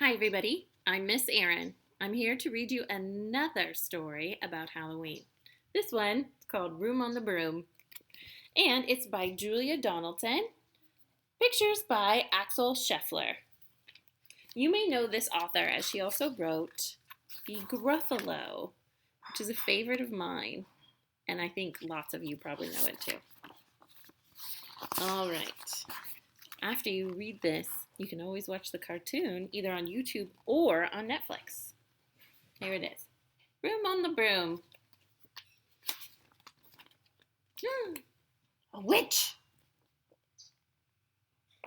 Hi everybody, I'm Miss Erin. I'm here to read you another story about Halloween. This one is called Room on the Broom, and it's by Julia Donaldson. Pictures by Axel Scheffler. You may know this author as she also wrote The Gruffalo, which is a favorite of mine, and I think lots of you probably know it too. All right. After you read this, you can always watch the cartoon either on YouTube or on Netflix. Here it is. Room on the Broom. A witch!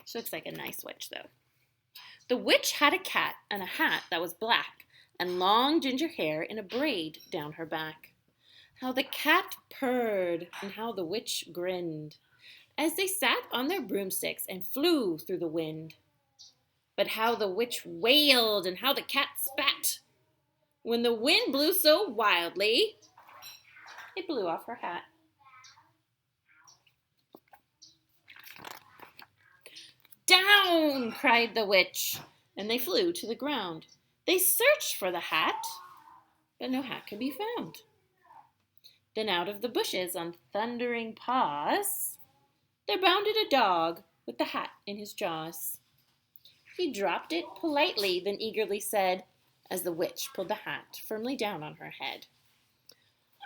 She looks like a nice witch, though. The witch had a cat and a hat that was black and long ginger hair in a braid down her back. How the cat purred and how the witch grinned as they sat on their broomsticks and flew through the wind. But how the witch wailed and how the cat spat when the wind blew so wildly, it blew off her hat. Down, cried the witch, and they flew to the ground. They searched for the hat, but no hat could be found. Then out of the bushes on thundering paws, there bounded a dog with the hat in his jaws. He dropped it politely, then eagerly said, as the witch pulled the hat firmly down on her head,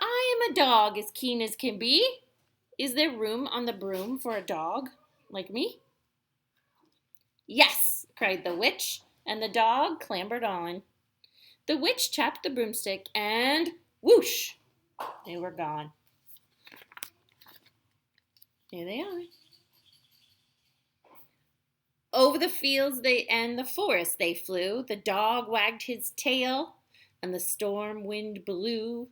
I am a dog as keen as can be. Is there room on the broom for a dog like me? Yes, cried the witch, and the dog clambered on. The witch tapped the broomstick and whoosh, they were gone. Here they are. Over the fields and the forest they flew. The dog wagged his tail, and the storm wind blew.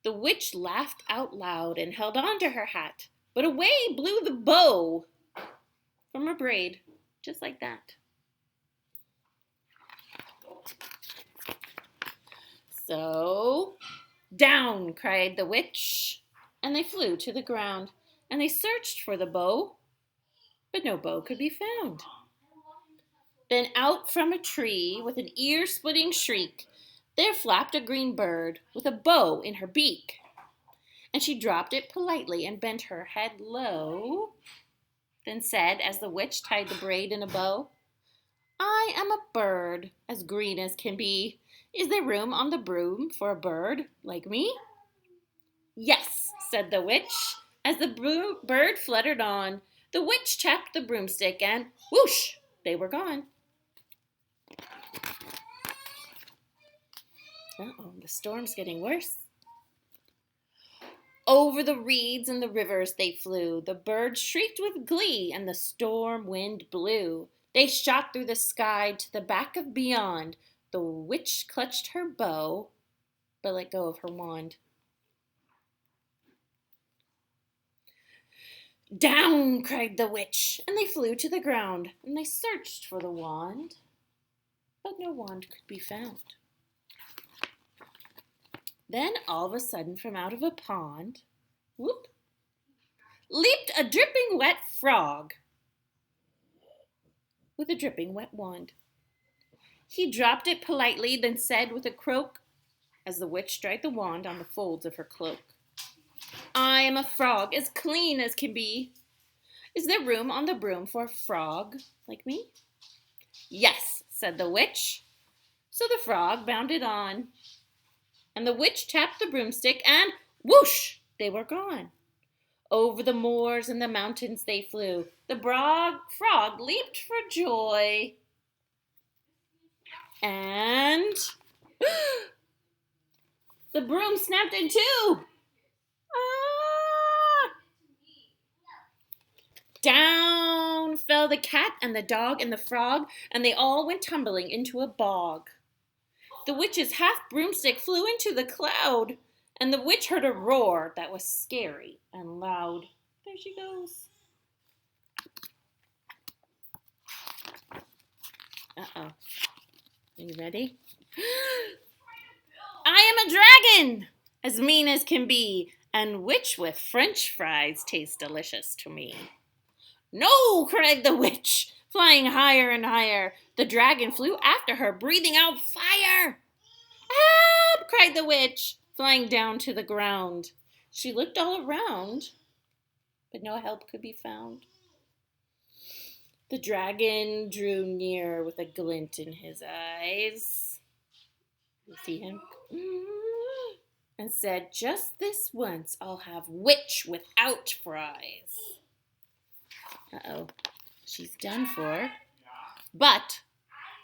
The witch laughed out loud and held on to her hat, but away blew the bow from her braid, just like that. So, down, cried the witch, and they flew to the ground, and they searched for the bow, but no bow could be found. Then out from a tree, with an ear-splitting shriek, there flapped a green bird with a bow in her beak. And she dropped it politely and bent her head low, then said, as the witch tied the braid in a bow, I am a bird as green as can be. Is there room on the broom for a bird like me? Yes, said the witch, as the bird fluttered on. The witch tapped the broomstick and whoosh, they were gone. Uh-oh, the storm's getting worse. Over the reeds and the rivers they flew. The birds shrieked with glee, and the storm wind blew. They shot through the sky to the back of beyond. The witch clutched her bow, but let go of her wand. Down, cried the witch, and they flew to the ground, and they searched for the wand, but no wand could be found. Then, all of a sudden, from out of a pond, whoop, leaped a dripping wet frog with a dripping wet wand. He dropped it politely, then said with a croak, as the witch dried the wand on the folds of her cloak, I am a frog as clean as can be. Is there room on the broom for a frog like me? Yes, said the witch. So the frog bounded on, and the witch tapped the broomstick, and whoosh, they were gone. Over the moors and the mountains they flew. The frog leaped for joy, and the broom snapped in two. Ah! Down fell the cat and the dog and the frog, and they all went tumbling into a bog. The witch's half broomstick flew into the cloud, and the witch heard a roar that was scary and loud. There she goes. Uh-oh. Are you ready? I am a dragon, as mean as can be, and which with French fries tastes delicious to me. No, cried the witch, flying higher and higher. The dragon flew after her, breathing out fire. Help! Cried the witch, flying down to the ground. She looked all around, but no help could be found. The dragon drew near with a glint in his eyes. You see him? And said, just this once I'll have witch without fries. Uh-oh, she's done for. But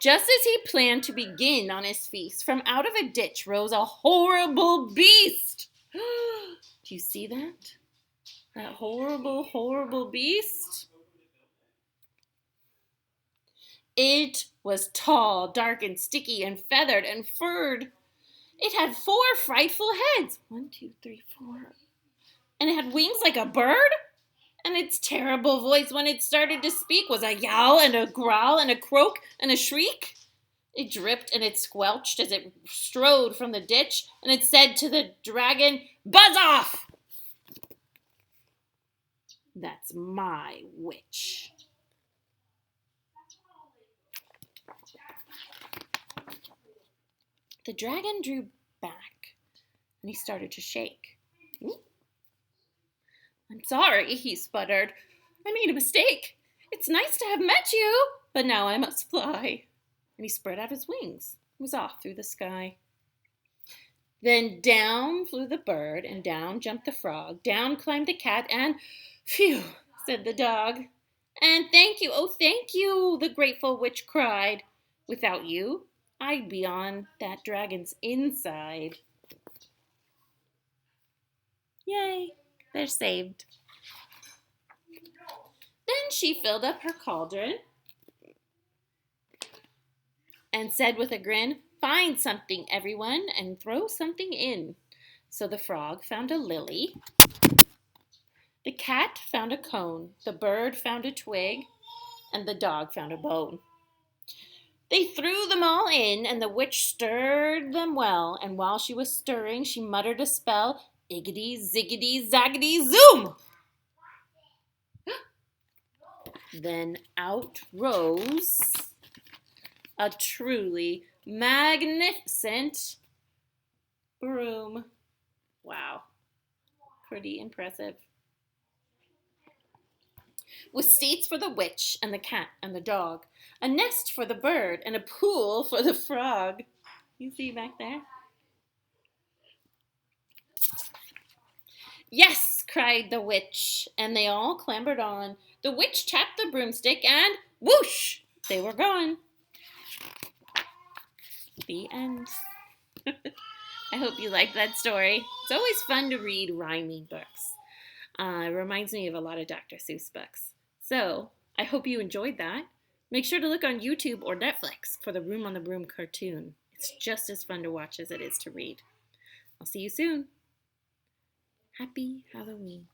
just as he planned to begin on his feast, from out of a ditch rose a horrible beast. Do you see that? That horrible, horrible beast? It was tall, dark, and sticky, and feathered, and furred. It had 4 frightful heads. 1, 2, 3, 4. And it had wings like a bird. And its terrible voice, when it started to speak, was a yowl and a growl and a croak and a shriek. It dripped and it squelched as it strode from the ditch, and it said to the dragon, "Buzz off!" That's my witch. The dragon drew back, and he started to shake. I'm sorry, he sputtered. I made a mistake. It's nice to have met you, but now I must fly. And he spread out his wings and was off through the sky. Then down flew the bird, and down jumped the frog. Down climbed the cat, and phew, said the dog. And thank you, oh thank you, the grateful witch cried. Without you, I'd be on that dragon's inside. Yay, they're saved. Then she filled up her cauldron and said with a grin, find something, everyone, and throw something in. So the frog found a lily. The cat found a cone. The bird found a twig. And the dog found a bone. They threw them all in, and the witch stirred them well. And while she was stirring, she muttered a spell, iggity, ziggity, zaggity, zoom! Then out rose a truly magnificent broom. Wow, pretty impressive. With seats for the witch and the cat and the dog, a nest for the bird, and a pool for the frog. You see back there? Yes, cried the witch, and they all clambered on. The witch tapped the broomstick, and whoosh, they were gone. The end. I hope you liked that story. It's always fun to read rhyming books. It reminds me of a lot of Dr. Seuss books. So, I hope you enjoyed that. Make sure to look on YouTube or Netflix for the Room on the Broom cartoon. It's just as fun to watch as it is to read. I'll see you soon. Happy Halloween.